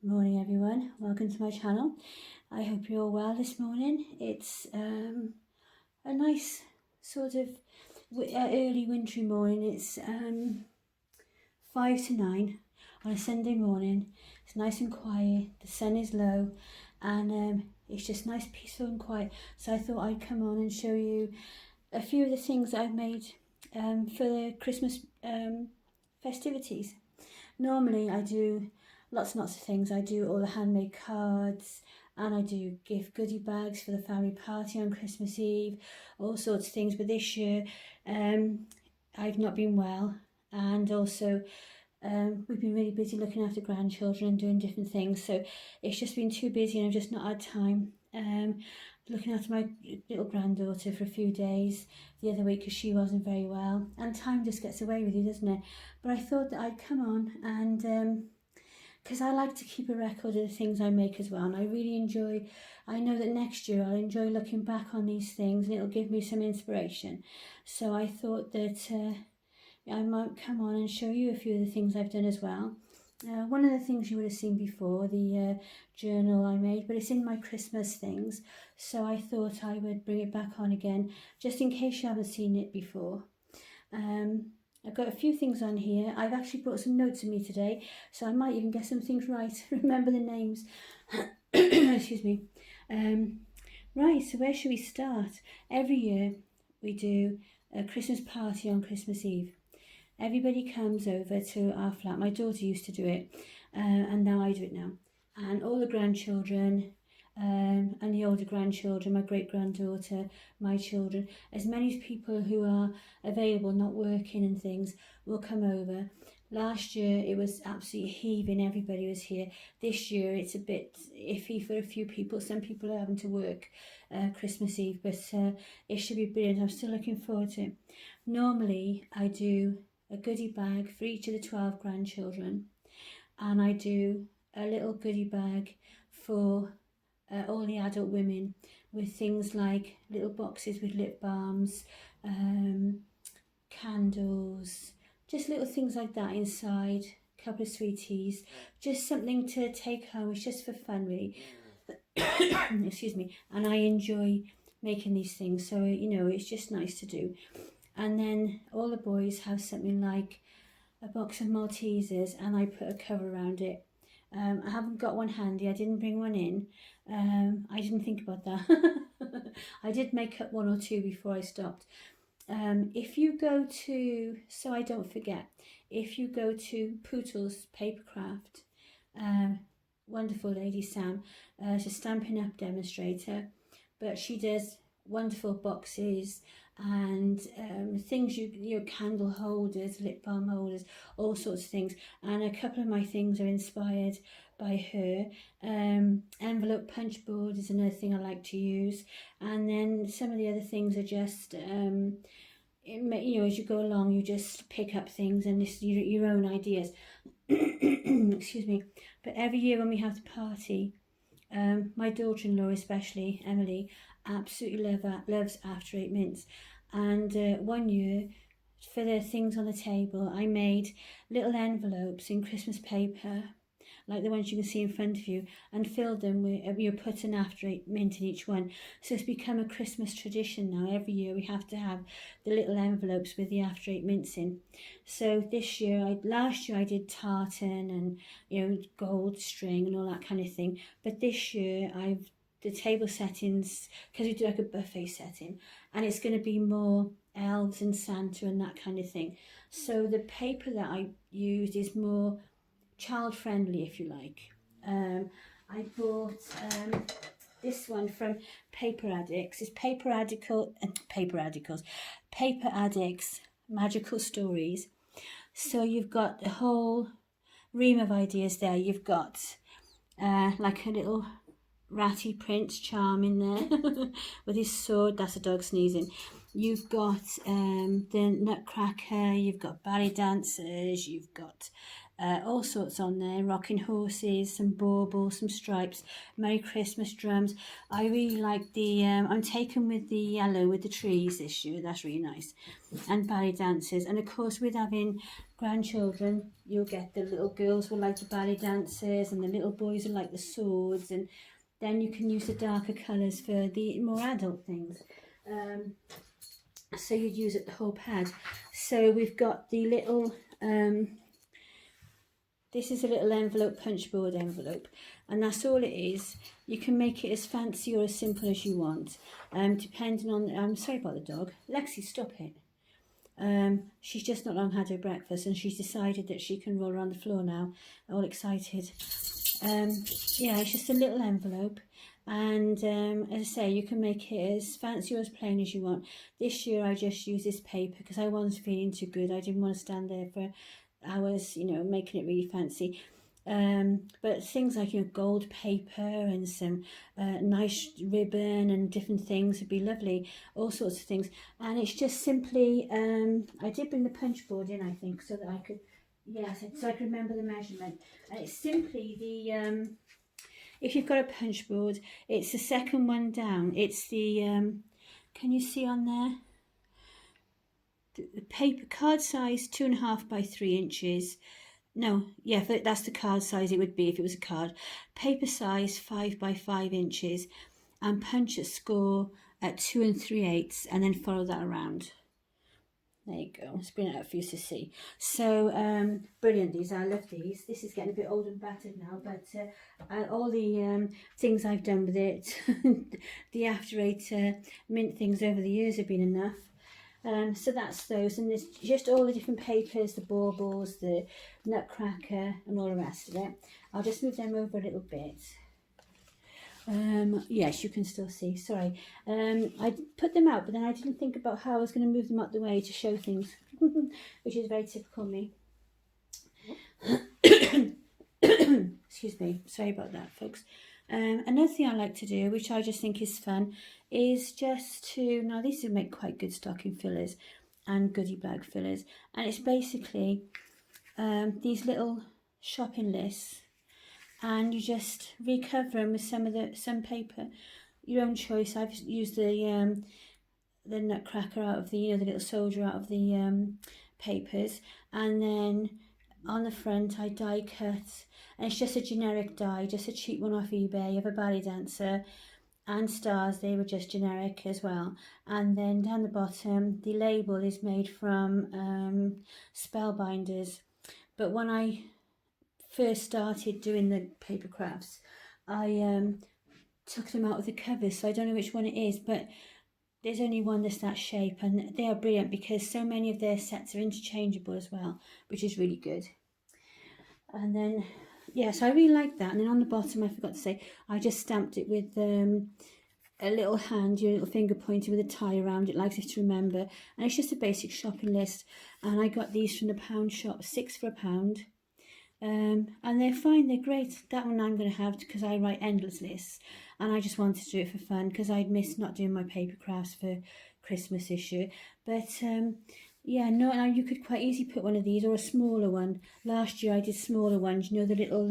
Morning everyone, welcome to my channel. I hope you're all well this morning. It's a nice sort of early wintry morning. It's 5 to 9 on a Sunday morning. It's nice and quiet, the sun is low, and it's just nice, peaceful and quiet. So I thought I'd come on and show you a few of the things that I've made for the Christmas festivities. Normally I do lots and lots of things. I do all the handmade cards, and I do gift goodie bags for the family party on Christmas Eve, all sorts of things. But this year I've not been well, and also we've been really busy looking after grandchildren and doing different things, so it's just been too busy and I've just not had time. Looking after my little granddaughter for a few days the other week because she wasn't very well, and time just gets away with you, doesn't it? But I thought that I'd come on and because I like to keep a record of the things I make as well, and I really enjoy, I know that next year I'll enjoy looking back on these things and it'll give me some inspiration. So I thought that I might come on and show you a few of the things I've done as well. One of the things you would have seen before, the journal I made, but it's in my Christmas things, so I thought I would bring it back on again just in case you haven't seen it before. I've got a few things on here. I've actually brought some notes with me today, so I might even get some things right, remember the names. Excuse me. Right, so where should we start? Every year we do a Christmas party on Christmas Eve. Everybody comes over to our flat. My daughter used to do it, and now I do it now. And all the grandchildren, and the older grandchildren, my great-granddaughter, my children, as many people who are available, not working and things, will come over. Last year it was absolutely heaving, everybody was here. This year it's a bit iffy for a few people. Some people are having to work Christmas Eve, but it should be brilliant. I'm still looking forward to it. Normally I do a goodie bag for each of the 12 grandchildren, and I do a little goodie bag for all the adult women with things like little boxes with lip balms, candles, just little things like that inside, a couple of sweeties, just something to take home. It's just for fun really. Excuse me. And I enjoy making these things, so you know, it's just nice to do. And then all the boys have something like a box of Maltesers, and I put a cover around it. I haven't got one handy, I didn't bring one in. I didn't think about that. I did make up one or two before I stopped. If you go to, so I don't forget, if you go to pootlespapercrafts, wonderful lady Sam, she's a Stampin' Up demonstrator, but she does wonderful boxes and things, your candle holders, lip balm holders, all sorts of things. And a couple of my things are inspired by her. Envelope punch board is another thing I like to use, and then some of the other things are just you know, as you go along you just pick up things and this your own ideas. Excuse me. But every year when we have the party, my daughter-in-law especially, Emily, absolutely loves After 8 Mints. And one year for the things on the table I made little envelopes in Christmas paper like the ones you can see in front of you, and filled them with, you put an After 8 Mint in each one. So it's become a Christmas tradition now. Every year we have to have the little envelopes with the After 8 Mints in. So this year, last year I did tartan and, you know, gold string and all that kind of thing. But this year the table settings, because we do like a buffet setting, and it's going to be more elves and Santa and that kind of thing. So the paper that I used is more child friendly, if you like. I bought this one from Paper Addicts. It's Paper Addicts Magical Stories. So you've got a whole ream of ideas there. You've got like a little ratty Prince Charm in there with his sword. That's a dog sneezing. You've got the Nutcracker, you've got ballet dancers, you've got all sorts on there, rocking horses, some baubles, some stripes, Merry Christmas drums. I really like the, I'm taken with the yellow with the trees this year, that's really nice, and ballet dancers. And of course, with having grandchildren, you'll get the little girls will like the ballet dancers and the little boys will like the swords, and then you can use the darker colours for the more adult things. So you'd use it the whole pad. So we've got the little, this is a little envelope, punchboard envelope, and that's all it is. You can make it as fancy or as simple as you want, depending on, I'm sorry about the dog. Lexi, stop it. She's just not long had her breakfast and she's decided that she can roll around the floor now, all excited. Yeah, it's just a little envelope, and as I say, you can make it as fancy or as plain as you want. This year I just used this paper because I wasn't feeling too good. I didn't want to stand there for hours, you know, making it really fancy. But things like, you know, gold paper and some nice ribbon and different things would be lovely, all sorts of things. And it's just simply, I did bring the punch board in, I think, so that I could, yes, so I could remember the measurement. And it's simply the, if you've got a punch board, it's the second one down. It's the, can you see on there? The paper card size 2.5 by 3 inches. No, yeah, that's the card size it would be if it was a card. Paper size 5 by 5 inches, and punch a score at 2 3/8, and then follow that around. There you go. Let's bring it out for you to see. So brilliant. These, I love these. This is getting a bit old and battered now, but all the things I've done with it, the After Eight mint things over the years have been enough. So that's those, and there's just all the different papers, the baubles, the nutcracker, and all the rest of it. I'll just move them over a little bit. Yes, you can still see, sorry. I put them out, but then I didn't think about how I was going to move them out the way to show things, which is very typical me. Excuse me, sorry about that, folks. Another thing I like to do, which I just think is fun, is just to, now these would make quite good stocking fillers and goodie bag fillers, and it's basically these little shopping lists, and you just recover them with some paper, your own choice. I've used the nutcracker out of the, you know, the little soldier out of the papers, and then on the front I die cut, and it's just a generic die, just a cheap one off eBay of a ballet dancer, and stars, they were just generic as well. And then down the bottom the label is made from spellbinders, but when I first started doing the paper crafts, I took them out of the covers, so I don't know which one it is, but there's only one that's that shape, and they are brilliant because so many of their sets are interchangeable as well, which is really good. And then, yes, I really like that. And then on the bottom, I forgot to say, I just stamped it with a little hand, your little finger pointer with a tie around it, like this to remember. And it's just a basic shopping list. And I got these from the pound shop, 6 for £1. And they're fine, they're great. That one I'm going to have because I write endless lists, and I just wanted to do it for fun because I'd missed not doing my paper crafts for Christmas this year. But yeah, no, now you could quite easily put one of these or a smaller one. Last year I did smaller ones, you know, the little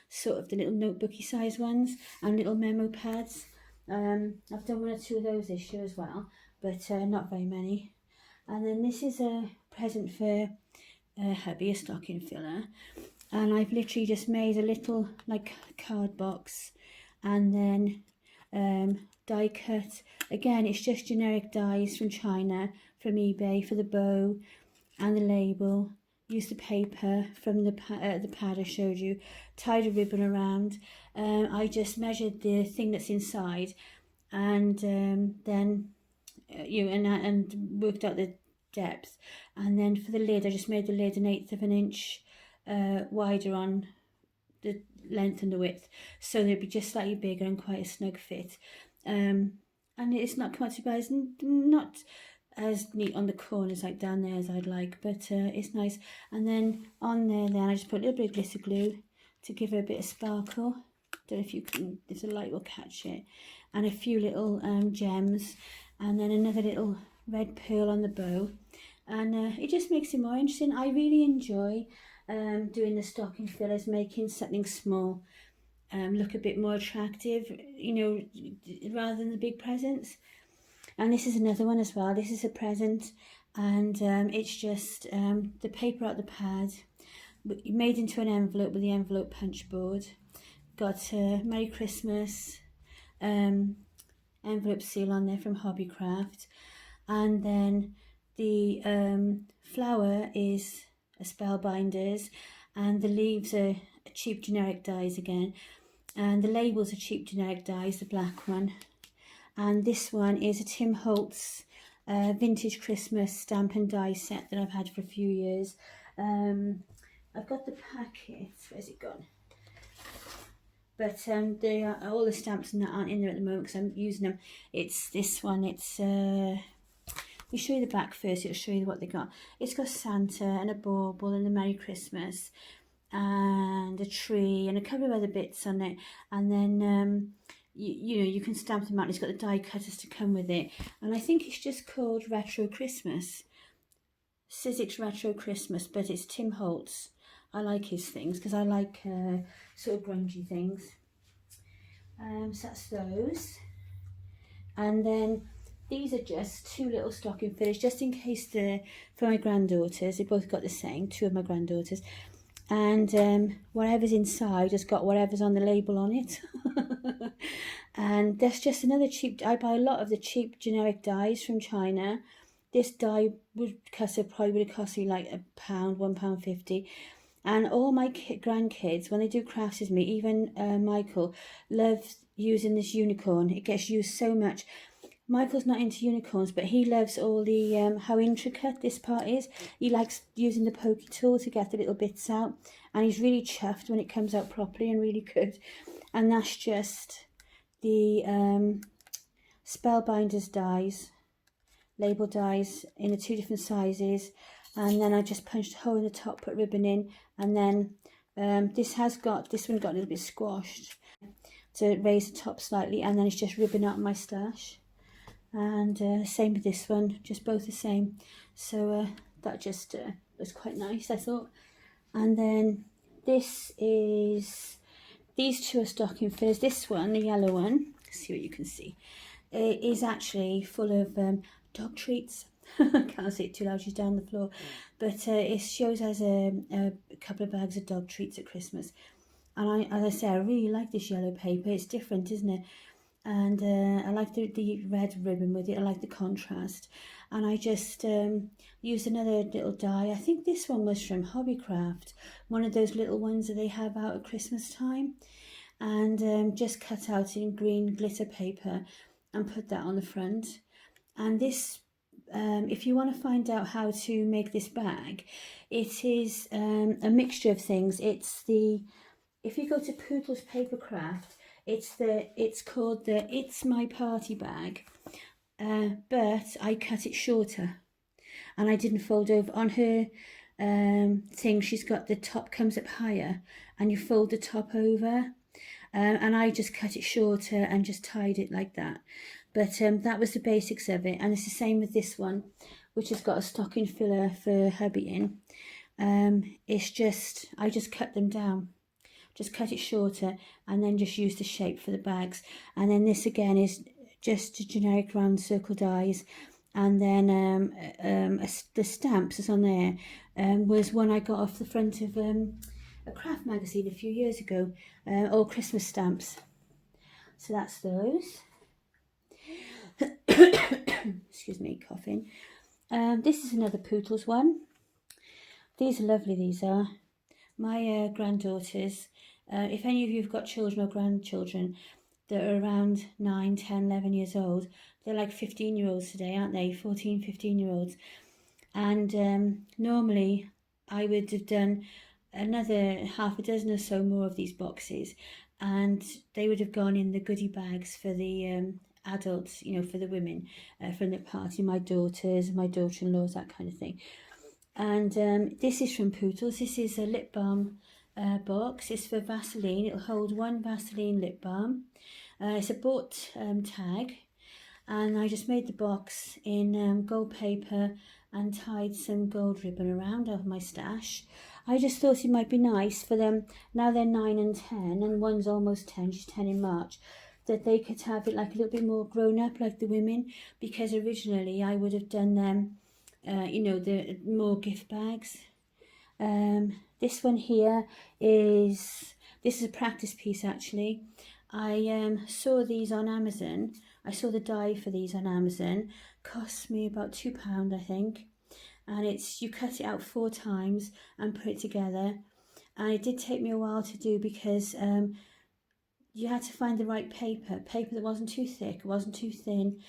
sort of the little notebooky size ones and little memo pads. I've done 1 or 2 of those this year as well, but not very many. And then this is a present for hubby, a stocking filler. And I've literally just made a little like card box, and then die cut. Again, it's just generic dies from China, from eBay, for the bow and the label. Use the paper from the pad I showed you, tied a ribbon around. I just measured the thing that's inside, and then and worked out the depth. And then for the lid, I just made the lid 1/8 of an inch wider on the length and the width, so they'd be just slightly bigger and quite a snug fit. And it's not quite too bad. It's not as neat on the corners like down there as I'd like, but it's nice. And then on there, then I just put a little bit of glitter glue to give her a bit of sparkle. Don't know if you can, if the light will catch it. And a few little gems, and then another little red pearl on the bow, and it just makes it more interesting. I really enjoy doing the stocking fillers, making something small look a bit more attractive, you know, rather than the big presents. And this is another one as well. This is a present, and it's just the paper out the pad, made into an envelope with the envelope punch board. Got a Merry Christmas envelope seal on there from Hobbycraft, and then the flower is a Spellbinders, and the leaves are cheap generic dies again, and the labels are cheap generic dies, the black one. And this one is a Tim Holtz vintage Christmas stamp and die set that I've had for a few years. I've got the packet, where's it gone? But they are, all the stamps and that aren't in there at the moment because I'm using them. It's this one, it's, let me show you the back first, it'll show you what they got. It's got Santa and a bauble and a Merry Christmas and a tree and a couple of other bits on it. And then, you know, you can stamp them out. It's got the die cutters to come with it. And I think it's just called Retro Christmas. Sizzix Retro Christmas, but it's Tim Holtz. I like his things because I like sort of grungy things. So that's those. And then these are just two little stocking fillers, just in case they're for my granddaughters. They both got the same, two of my granddaughters. And whatever's inside has got whatever's on the label on it. And that's just another cheap, I buy a lot of the cheap generic dies from China. This die would cost, probably would have cost me like £1, £1.50. And all my grandkids, when they do crafts with me, even Michael, loves using this unicorn. It gets used so much. Michael's not into unicorns, but he loves all the, how intricate this part is. He likes using the pokey tool to get the little bits out. And he's really chuffed when it comes out properly and really good. And that's just the Spellbinders dies, label dies in the two different sizes. And then I just punched a hole in the top, put ribbon in, and then this one got a little bit squashed to raise the top slightly, and then it's just ribbon out my stash. And same with this one, just both the same. So that just was quite nice, I thought. And then these two are stocking fillers. This one, the yellow one, see what you can see, it is actually full of dog treats. I can't see it too loud, she's down the floor. But it shows as a couple of bags of dog treats at Christmas. And as I say, I really like this yellow paper. It's different, isn't it? And I like the red ribbon with it. I like the contrast. And I just used another little die. I think this one was from Hobbycraft, one of those little ones that they have out at Christmas time. And just cut out in green glitter paper and put that on the front. And this, if you want to find out how to make this bag, it is a mixture of things. If you go to pootlespapercrafts, it's called the It's My Party bag, but I cut it shorter, and I didn't fold over. On her thing, she's got the top comes up higher, and you fold the top over, and I just cut it shorter and just tied it like that. But that was the basics of it, and it's the same with this one, which has got a stocking filler for hubby in. It's just, I just cut them down, just cut it shorter, and then just use the shape for the bags. And then this again is just a generic round circle dies. And then the stamps that's on there was one I got off the front of a craft magazine a few years ago, all Christmas stamps. So that's those. Excuse me, coughing. This is another Pootles one. These are lovely, these are. My granddaughters, if any of you have got children or grandchildren that are around 9, 10, 11 years old, they're like 15-year-olds today, aren't they? 14, 15-year-olds. And normally I would have done another half a dozen or so more of these boxes, and they would have gone in the goodie bags for the adults, you know, for the women from the party, my daughters, my daughter-in-laws, that kind of thing. And this is from Pootles. This is a lip balm box. It's for Vaseline. It'll hold one Vaseline lip balm. It's a bought tag, and I just made the box in gold paper and tied some gold ribbon around out of my stash. I just thought it might be nice for them, now they're 9 and 10, and one's almost 10, she's 10 in March, that they could have it like a little bit more grown up like the women, because originally I would have done them you know, the more gift bags. This one here this is a practice piece actually. I saw these on Amazon. I saw the die for these on Amazon. Cost me about £2, I think. And it's, you cut it out 4 times and put it together. And it did take me a while to do because you had to find the right paper that wasn't too thick, wasn't too thin.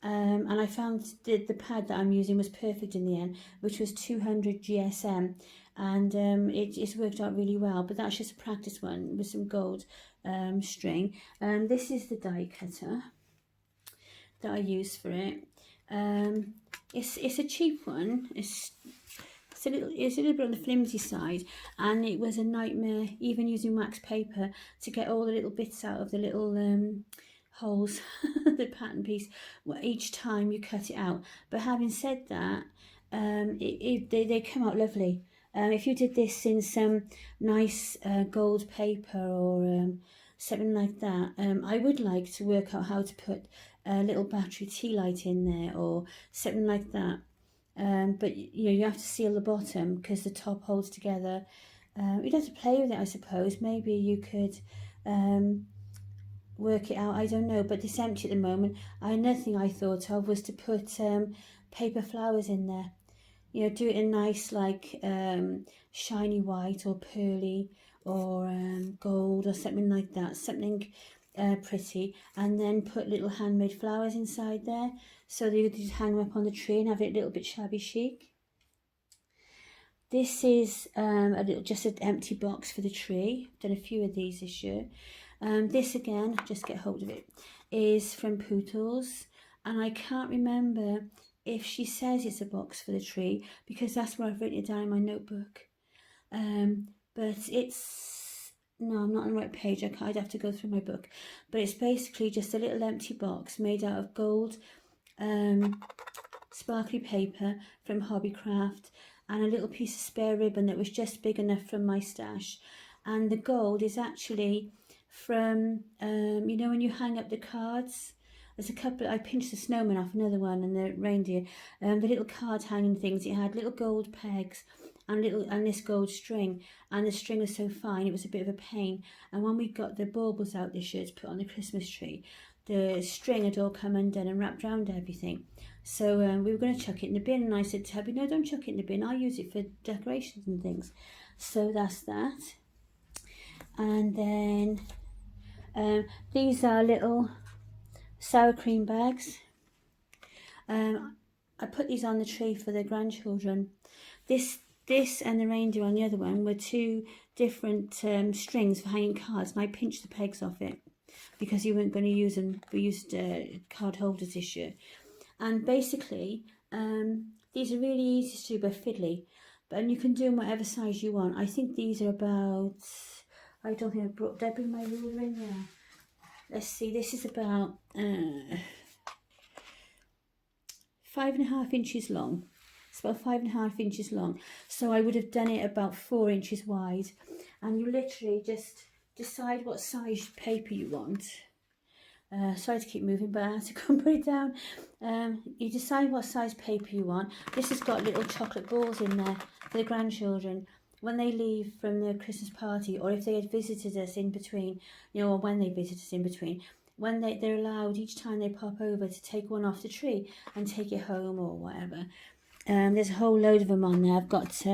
And I found the pad that I'm using was perfect in the end, which was 200 GSM, and it's worked out really well. But that's just a practice one with some gold string. This is the die cutter that I use for it. It's a cheap one. It's a little bit on the flimsy side, and it was a nightmare even using wax paper to get all the little bits out of the little holes, the pattern piece, each time you cut it out. But having said that, they come out lovely. If you did this in some nice gold paper or something like that, I would like to work out how to put a little battery tea light in there or something like that. But you know, you have to seal the bottom because the top holds together. You'd have to play with it, I suppose. Maybe you could work it out, I don't know, but it's empty at the moment. Another thing I thought of was to put paper flowers in there. You know, do it in nice like shiny white or pearly or gold or something like that, something pretty, and then put little handmade flowers inside there, so that you could just hang them up on the tree and have it a little bit shabby chic. This is just an empty box for the tree. I've done a few of these this year. This again, just get hold of it, is from Pootles, and I can't remember if she says it's a box for the tree because that's where I've written it down in my notebook. But it's, no, I'm not on the right page. I'd have to go through my book. But it's basically just a little empty box made out of gold sparkly paper from Hobbycraft and a little piece of spare ribbon that was just big enough from my stash. And the gold is actually from, you know, when you hang up the cards, there's a couple, I pinched the snowman off another one and the reindeer, the little card hanging things, it had little gold pegs and this gold string, and the string was so fine it was a bit of a pain. And when we got the baubles out this year to put on the Christmas tree, the string had all come undone and wrapped around everything. So we were going to chuck it in the bin, and I said to Hubby, no, don't chuck it in the bin, I'll use it for decorations and things. So that's that. And then these are little sour cream bags. I put these on the tree for the grandchildren. This and the reindeer on the other one were 2 different strings for hanging cards, and I pinched the pegs off it because you weren't going to use them. We used card holders this year. And basically, these are really easy to do but fiddly, and you can do them whatever size you want. I think these are about, I don't think did I bring my ruler in there? Let's see, this is about 5.5 inches long. It's about 5.5 inches long. So I would have done it about 4 inches wide. And you literally just decide what size paper you want. Sorry to keep moving, but I had to come put it down. You decide what size paper you want. This has got little chocolate balls in there for the grandchildren. When they leave from the Christmas party, or if they had visited us in between, you know, or when they visit us in between, when they're allowed each time they pop over to take one off the tree and take it home or whatever. There's a whole load of them on there. I've got,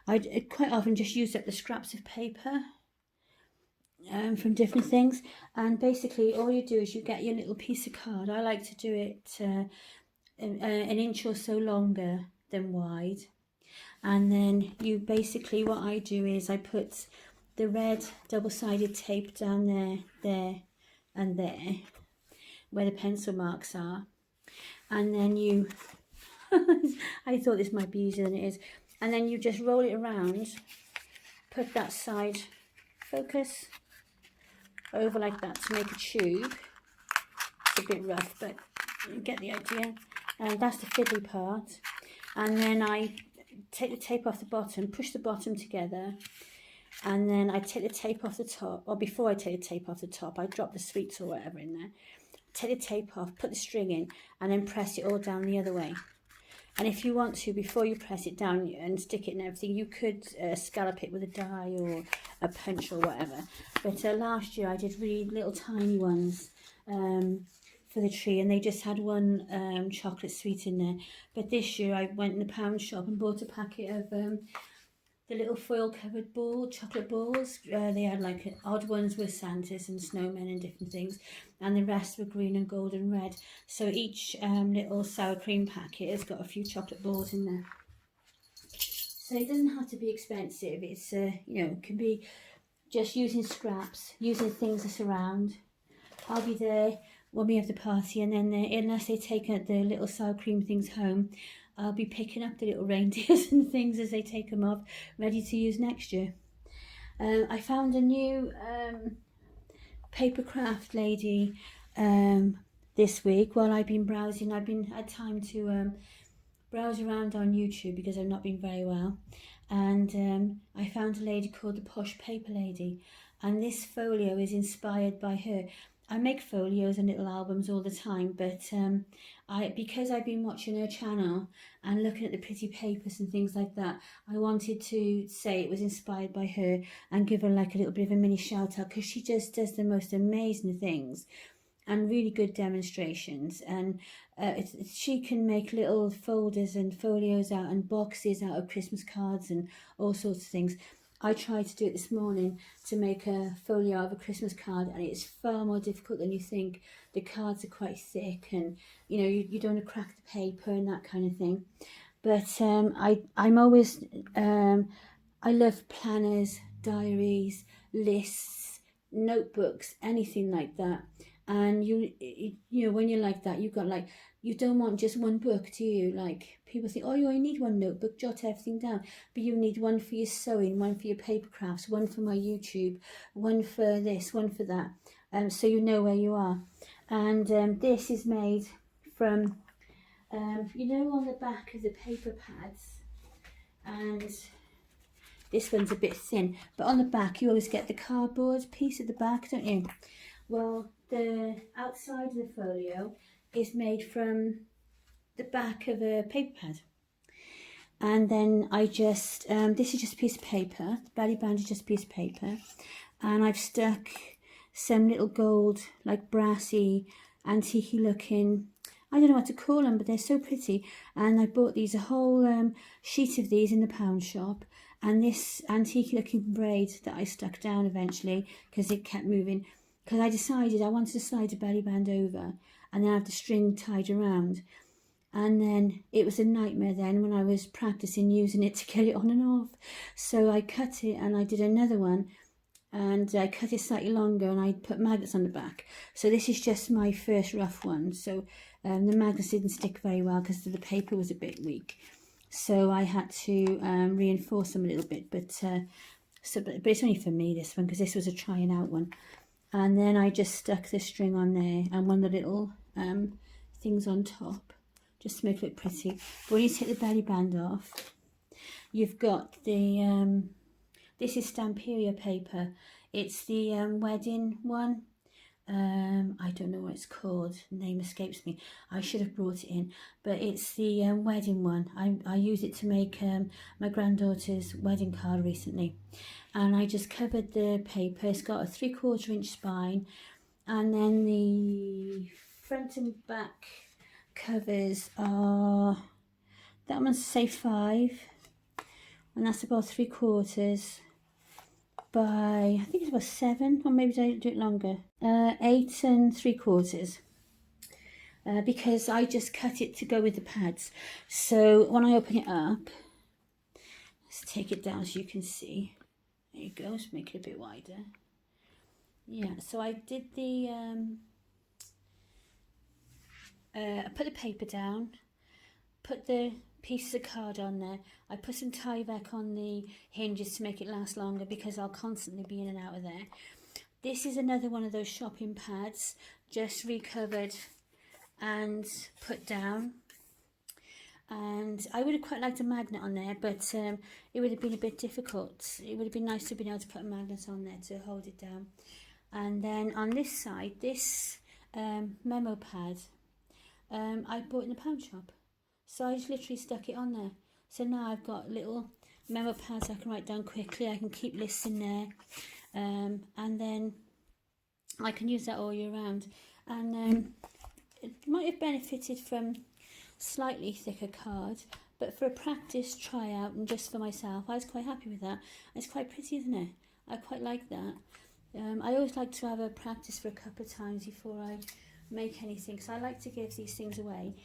I quite often just use up the scraps of paper from different things, and basically all you do is you get your little piece of card. I like to do it an inch or so longer than wide, and then you basically, what I do is I put the red double-sided tape down there and there where the pencil marks are, and then you I thought this might be easier than it is, and then you just roll it around, put that side, focus, over like that to make a tube. It's a bit rough, but you get the idea. And that's the fiddly part. And then I take the tape off the bottom, push the bottom together, and then I take the tape off the top, or before I take the tape off the top, I drop the sweets or whatever in there, take the tape off, put the string in, and then press it all down the other way. And if you want to, before you press it down and stick it and everything, you could scallop it with a die or a punch or whatever. But last year I did really little tiny ones for the tree, and they just had one chocolate sweet in there. But this year I went in the pound shop and bought a packet of the little foil covered chocolate balls. They had like odd ones with Santas and snowmen and different things, and the rest were green and gold and red. So each little sour cream packet has got a few chocolate balls in there. So it doesn't have to be expensive. It's you know, it can be just using scraps, using things that's around. I'll be there when we have the party, and then unless they take the little sour cream things home, I'll be picking up the little reindeers and things as they take them off, ready to use next year. I found a new paper craft lady this week while I've been browsing. I've had time to browse around on YouTube because I've not been very well, and I found a lady called the Posh Paper Lady, and this folio is inspired by her. I make folios and little albums all the time, but because I've been watching her channel and looking at the pretty papers and things like that, I wanted to say it was inspired by her and give her like a little bit of a mini shout out, because she just does the most amazing things and really good demonstrations, and she can make little folders and folios out and boxes out of Christmas cards and all sorts of things. I tried to do it this morning to make a folio out of a Christmas card, and it's far more difficult than you think. The cards are quite thick, and you know, you don't want to crack the paper and that kind of thing. But I'm always I love planners, diaries, lists, notebooks, anything like that. And you know, when you're like that, you've got like, you don't want just one book, do you? Like, people think, oh, you only need one notebook, jot everything down. But you need one for your sewing, one for your paper crafts, one for my YouTube, one for this, one for that. So you know where you are. And this is made from, you know, on the back of the paper pads. And this one's a bit thin, but on the back you always get the cardboard piece at the back, don't you? Well, the outside of the folio is made from the back of a paper pad. And then I just, this is just a piece of paper, the belly band is just a piece of paper, and I've stuck some little gold, like brassy, antique looking, I don't know what to call them, but they're so pretty. And I bought these, a whole sheet of these in the pound shop, and this antique looking braid that I stuck down eventually because it kept moving, because I decided I wanted to slide a belly band over and then have the string tied around. And then it was a nightmare then when I was practicing using it to get it on and off. So I cut it and I did another one, and I cut it slightly longer and I put magnets on the back. So this is just my first rough one. So the magnets didn't stick very well because the paper was a bit weak. So I had to reinforce them a little bit. But it's only for me, this one, because this was a trying out one. And then I just stuck the string on there and one of the little things on top, just to make it look pretty. But when you take the belly band off, you've got the, this is Stamperia paper. It's the wedding one. I don't know what it's called, the name escapes me. I should have brought it in, but it's the wedding one. I used it to make my granddaughter's wedding card recently. And I just covered the paper. It's got a 3/4 inch spine, and then the front and back covers are, that one's say 5, and that's about 3/4 by, I think it's about 7, or maybe I do it longer, 8 3/4, because I just cut it to go with the pads. So when I open it up, let's take it down so you can see. There you go, let's make it a bit wider. Yeah, so I did the, I put the paper down, put the pieces of card on there. I put some Tyvek on the hinges to make it last longer because I'll constantly be in and out of there. This is another one of those shopping pads, just recovered and put down. And I would have quite liked a magnet on there, but it would have been a bit difficult. It would have been nice to have been able to put a magnet on there to hold it down. And then on this side, this memo pad, I bought in the pound shop. So I just literally stuck it on there. So now I've got little memo pads I can write down quickly. I can keep lists in there, and then I can use that all year round. And it might have benefited from slightly thicker card, but for a practice tryout and just for myself, I was quite happy with that. It's quite pretty, isn't it? I quite like that. I always like to have a practice for a couple of times before I make anything, so I like to give these things away.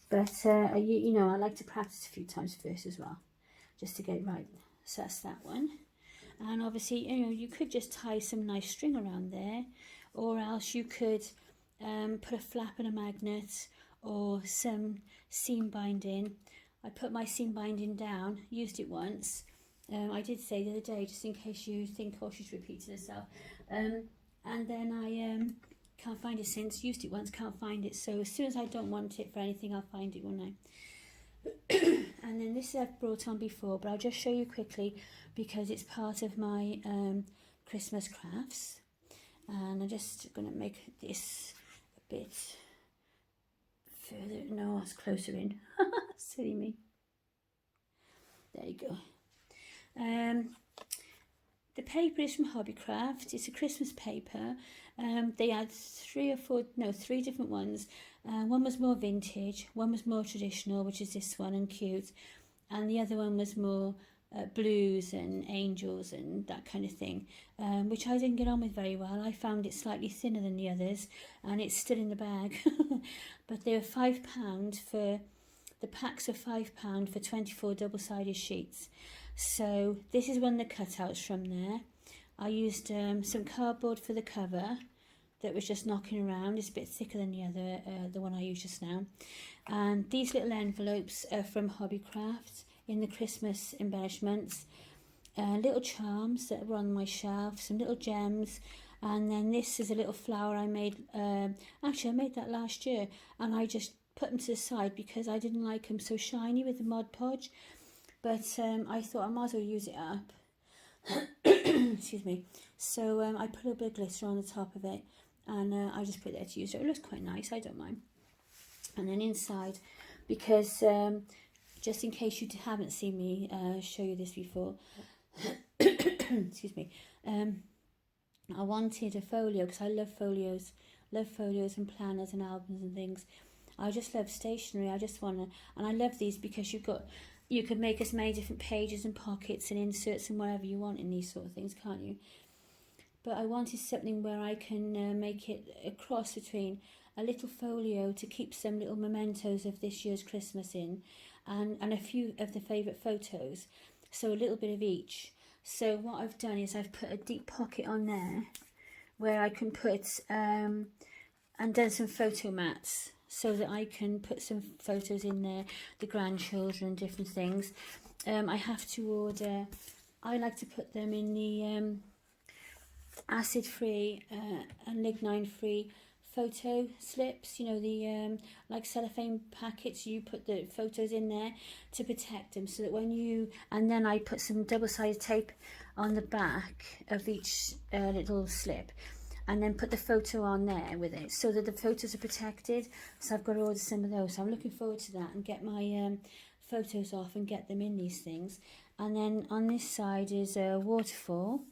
But you know, I like to practice a few times first as well, just to get it right. So that's that one. And obviously, you know, you could just tie some nice string around there, or else you could put a flap and a magnet, or some seam binding. I put my seam binding down, used it once. I did say the other day, just in case you think, oh, she's repeating herself. And then I can't find it since, used it once, can't find it. So as soon as I don't want it for anything, I'll find it, won't I? And then this I've brought on before, but I'll just show you quickly because it's part of my Christmas crafts. And I'm just going to make this a bit further. No, it's closer in. Silly me. There you go. The paper is from Hobbycraft. It's a Christmas paper. They had three different ones. One was more vintage, one was more traditional, which is this one, and cute, and the other one was more blues and angels and that kind of thing, which I didn't get on with very well. I found it slightly thinner than the others, and it's still in the bag. But they were £5 for the packs of £5 for 24 double-sided sheets. So this is one of the cutouts from there. I used some cardboard for the cover that was just knocking around. It's a bit thicker than the other, the one I used just now. And these little envelopes are from Hobbycraft in the Christmas embellishments. Little charms that were on my shelf, some little gems, and then this is a little flower I made. Actually, I made that last year, and I just put them to the side because I didn't like them so shiny with the Mod Podge. But I thought I might as well use it up. Excuse me. So I put a little bit of glitter on the top of it, and I just put it there to use it. It looks quite nice, I don't mind. And then inside, because just in case you haven't seen me show you this before, excuse me, I wanted a folio because I love folios and planners and albums and things. I just love stationery. I just want to, and I love these because you could make as many different pages and pockets and inserts and whatever you want in these sort of things, can't you? But I wanted something where I can make it a cross between a little folio to keep some little mementos of this year's Christmas in, and a few of the favourite photos, so a little bit of each. So what I've done is I've put a deep pocket on there where I can put, and done some photo mats, so that I can put some photos in there, the grandchildren, different things. I have to order, I like to put them in the acid-free and lignin-free photo slips, you know, the like cellophane packets. You put the photos in there to protect them, so that when you, and then I put some double-sided tape on the back of each little slip, and then put the photo on there with it, so that the photos are protected. So I've got to order some of those. So I'm looking forward to that, and get my photos off and get them in these things. And then on this side is a waterfall,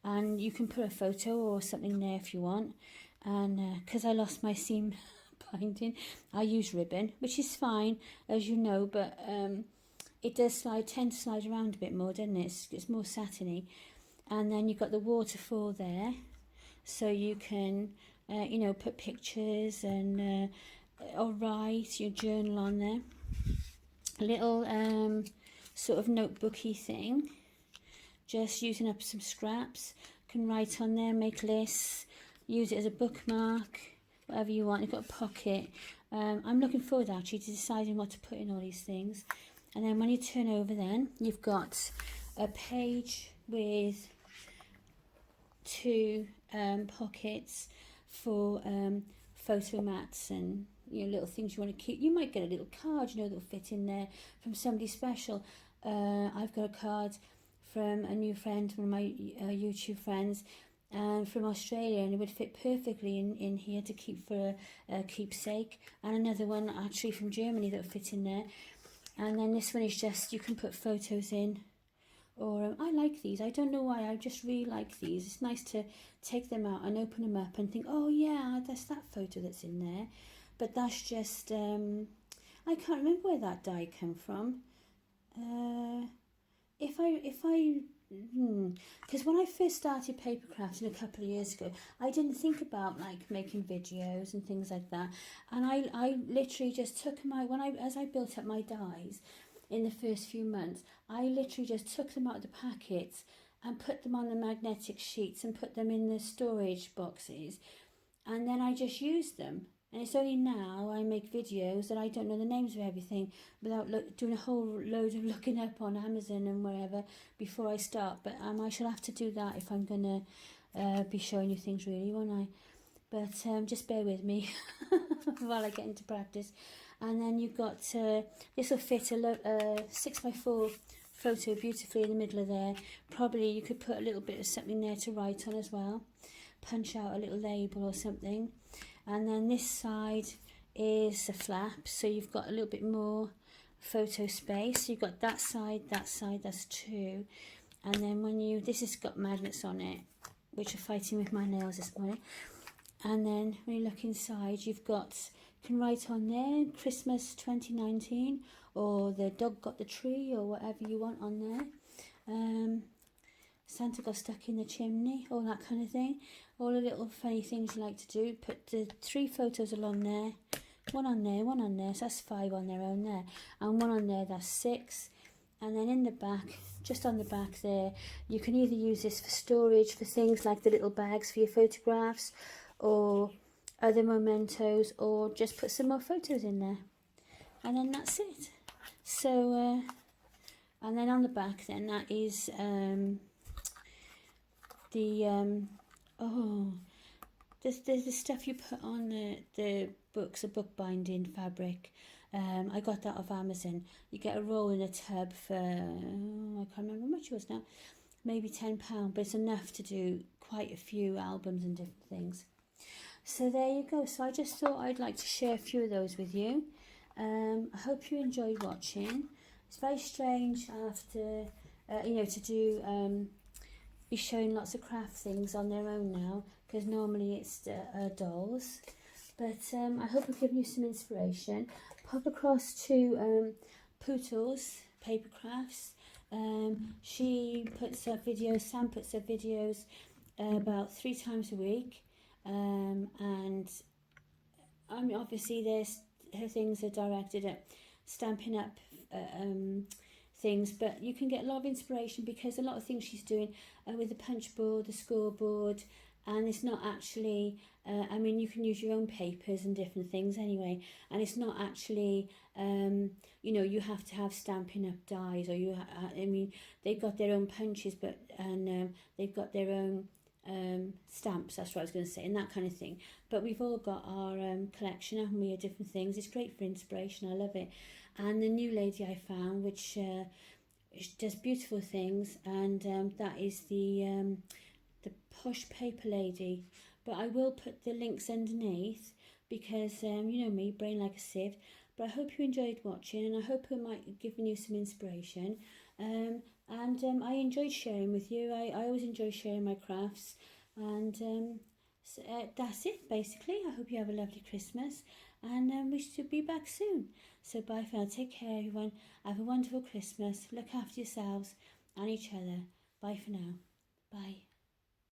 and you can put a photo or something there if you want. And because I lost my seam binding, I use ribbon, which is fine, as you know, but it does tend to slide around a bit more, doesn't it? It's more satiny. And then you've got the waterfall there, so you can you know, put pictures and or write your journal on there. A little sort of notebooky thing, just using up some scraps. Can write on there, make lists, use it as a bookmark, whatever you want. You've got a pocket. I'm looking forward actually to deciding what to put in all these things. And then when you turn over, then you've got a page with two pockets for photo mats and, you know, little things you want to keep. You might get a little card, you know, that'll fit in there from somebody special. I've got a card from a new friend, one of my YouTube friends, and from Australia, and it would fit perfectly in here to keep for a keepsake, and another one actually from Germany that would fit in there. And then this one is just, you can put photos in, or I like these. I don't know why, I just really like these. It's nice to take them out and open them up and think, oh yeah, that's that photo that's in there. But that's just, I can't remember where that die came from. Because when I first started paper crafting a couple of years ago, I didn't think about like making videos and things like that, and I literally just took them out as I built up my dies in the first few months. I literally just took them out of the packets and put them on the magnetic sheets and put them in the storage boxes, and then I just used them. And it's only now I make videos that I don't know the names of everything without doing a whole load of looking up on Amazon and wherever before I start. But I shall have to do that if I'm going to be showing you things, really, won't I? But just bear with me while I get into practice. And then you've got, this will fit a 6x4 photo beautifully in the middle of there. Probably you could put a little bit of something there to write on as well. Punch out a little label or something. And then this side is a flap, so you've got a little bit more photo space. You've got that side, that's two. And then this has got magnets on it, which are fighting with my nails this morning. And then when you look inside, you can write on there, Christmas 2019, or the dog got the tree, or whatever you want on there. Santa got stuck in the chimney, all that kind of thing. All the little funny things you like to do. Put the 3 photos along there. One on there, so that's 5 on their own there. And one on there, that's 6. And then in the back, just on the back there, you can either use this for storage, for things like the little bags for your photographs, or other mementos, or just put some more photos in there. And then that's it. So, and then on the back then, that is... there's the stuff you put on the books, a bookbinding fabric. I got that off Amazon. You get a roll in a tub for, I can't remember how much it was now, maybe £10, but it's enough to do quite a few albums and different things. So there you go. So I just thought I'd like to share a few of those with you. I hope you enjoyed watching. It's very strange after, to do... be showing lots of craft things on their own now, because normally it's dolls. But I hope I've given you some inspiration. Pop across to pootlespapercrafts. She puts up videos, Sam puts up videos about 3 times a week. And obviously her things are directed at stamping up things, but you can get a lot of inspiration because a lot of things she's doing with the punch board, the scoreboard, and it's not actually, you can use your own papers and different things anyway, and it's not actually, you have to have Stampin' Up dies, or they've got their own punches, and they've got their own stamps, that's what I was going to say, and that kind of thing. But we've all got our collection, haven't we, of different things. It's great for inspiration, I love it. And the new lady I found, which does beautiful things, and that is the Posh Paper Lady. But I will put the links underneath because, you know me, brain like a sieve. But I hope you enjoyed watching, and I hope it might have given you some inspiration. And I enjoyed sharing with you. I always enjoy sharing my crafts. And so, that's it, basically. I hope you have a lovely Christmas. And we should be back soon. So bye for now. Take care, everyone. Have a wonderful Christmas. Look after yourselves and each other. Bye for now. Bye.